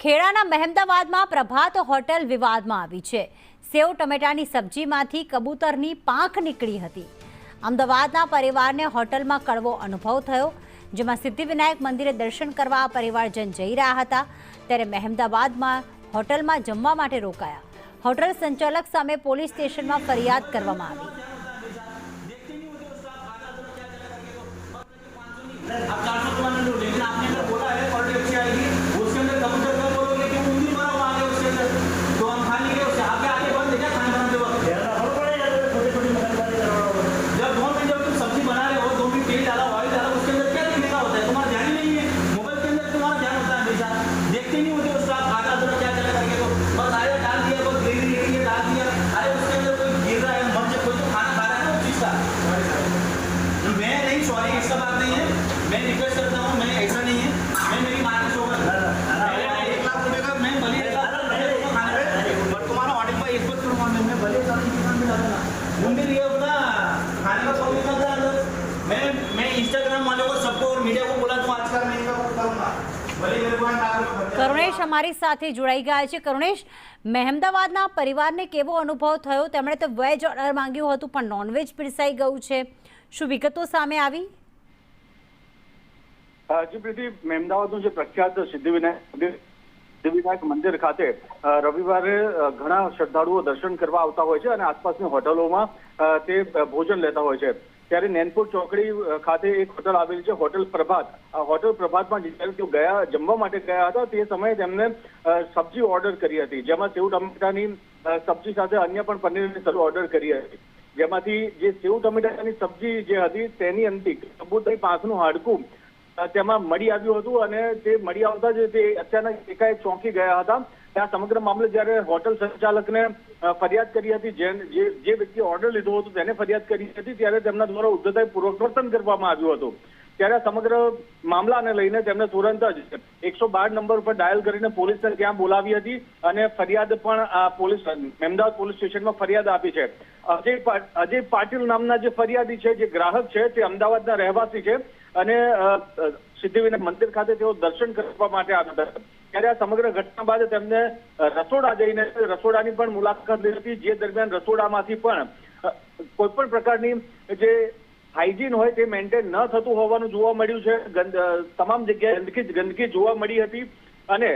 ખેડાના મહેમદાવાદમાં પ્રભાત hotel વિવાદમાં આવી છે। સેવ ટમેટાની સબ્જીમાંથી કબૂતરની પાંખ નીકળી હતી। અમદાવાદના પરિવારને હોટલમાં કડવો અનુભવ થયો, જેમાં સિદ્ધિવિનાયક મંદિરે દર્શન કરવા પરિવારજન જઈ રહ્યા હતા ત્યારે મહેમદાવાદમાં હોટલમાં જમવા માટે રોકાયા। હોટલ સંચાલક સામે પોલીસ સ્ટેશનમાં ફરિયાદ કરવામાં આવી। मैं रिक्वेस्ट करता हूँ, मैं ऐसा नहीं है, मैं मेरी माँ को शो कर 1 लाख रुपए का मैं भले तुम्हारा ऑडिट में 1 करोड़ मैं भले मुझे ये अपना खाने का प्रॉब्लम था अंदर। मैं इंस्टाग्राम वालों को सबको और मीडिया को बोला तो आज का मैं इनका करूँगा भले मेरे को। કરુણેશ અમારી સાથે જોડાઈ ગયા છે। કરુણેશ, મહેમદાવાદના પરિવારને કેવો અનુભવ થયો? તેમણે તો વેજ ઓર્ડર માંગ્યું હતું પણ નોનવેજ પીરસાઈ ગયું છે, શું વિગતો સામે આવી? જી પ્રીતિ, મહેમદાવાદનું જે પ્રખ્યાત સિદ્ધિવિનાયક મંદિર ખાતે રવિવારે ઘણા શ્રદ્ધાળુઓ દર્શન કરવા આવતા હોય છે અને આસપાસની હોટલોમાં તે ભોજન લેતા હોય છે। ત્યારે નૈનપુર ચોકડી ખાતે એક હોટલ આવેલી છે, હોટલ પ્રભાત। આ હોટલ પ્રભાતમાં જ્યારે તેઓ ગયા જમવા માટે ગયા હતા તે સમયે તેમને સબ્જી ઓર્ડર કરી હતી, જેમાં સેવ ટમેટાની સબ્જી સાથે અન્ય પણ પનીરની ઓર્ડર કરી હતી, જેમાંથી જે સેવ ટમેટાની સબ્જી જે હતી તેની અંતિક કબૂતરની પાંખનું હાડકું તેમાં મળી આવ્યું હતું અને તે મળી આવતા જ તે અચાનક એકાએક ચોંકી ગયા હતા। આ સમગ્ર મામલે જ્યારે હોટલ સંચાલકને ફરિયાદ કરી હતી, જે વ્યક્તિએ ઓર્ડર લીધો હતો તેને ફરિયાદ કરી હતી, ત્યારે તેમના દ્વારા ઉદ્ધતાઈપૂર્વક વર્તન કરવામાં આવ્યું હતું। ત્યારે આ સમગ્ર મામલાને લઈને તેમને તુરંત જ 112 નંબર પર ડાયલ કરીને પોલીસને ત્યાં બોલાવી હતી અને ફરિયાદ પણ પોલીસ મહેમદાવાદ પોલીસ સ્ટેશનમાં ફરિયાદ આપી છે। અજય પાટીલ નામના જે ફરિયાદી છે, જે ગ્રાહક છે, તે અમદાવાદના રહેવાસી છે અને સિદ્ધિવિનાયક મંદિર ખાતે તેઓ દર્શન કરવા માટે આવ્યા હતા। ત્યારે આ સમગ્ર ઘટના બાદ તેમને રસોડા જઈને રસોડાની પણ મુલાકાત લીધી હતી, જે દરમિયાન રસોડામાંથી પણ કોઈ પણ પ્રકારની જે હાઇજીન હોય તે મેન્ટેન ન થતું હોવાનું જોવા મળ્યું છે। તમામ જગ્યાએ ગંદકી જોવા મળી હતી અને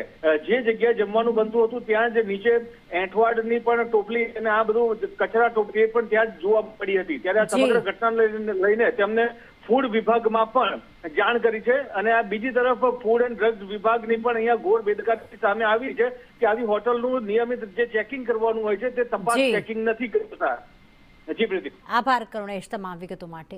જે જગ્યાએ જમવાનું બનતું હતું ત્યાં જ નીચે એંઠવાડની પણ ટોપલી અને આ બધું કચરા ટોપલી પણ ત્યાં જ જોવા મળી હતી। ત્યારે આ સમગ્ર ઘટનાને લઈને તેમને ફૂડ વિભાગમાં પણ જાણ કરી છે અને આ બીજી તરફ ફૂડ એન્ડ ડ્રગ્સ વિભાગની પણ અહીંયા ઘોર બેદરકારી સામે આવી છે કે આવી હોટલનું નિયમિત જે ચેકિંગ કરવાનું હોય છે તે તપાસ ચેકિંગ નથી કરતા। જી પ્રીતિ, આભાર કરુણેશ તમામ વિગતો માટે।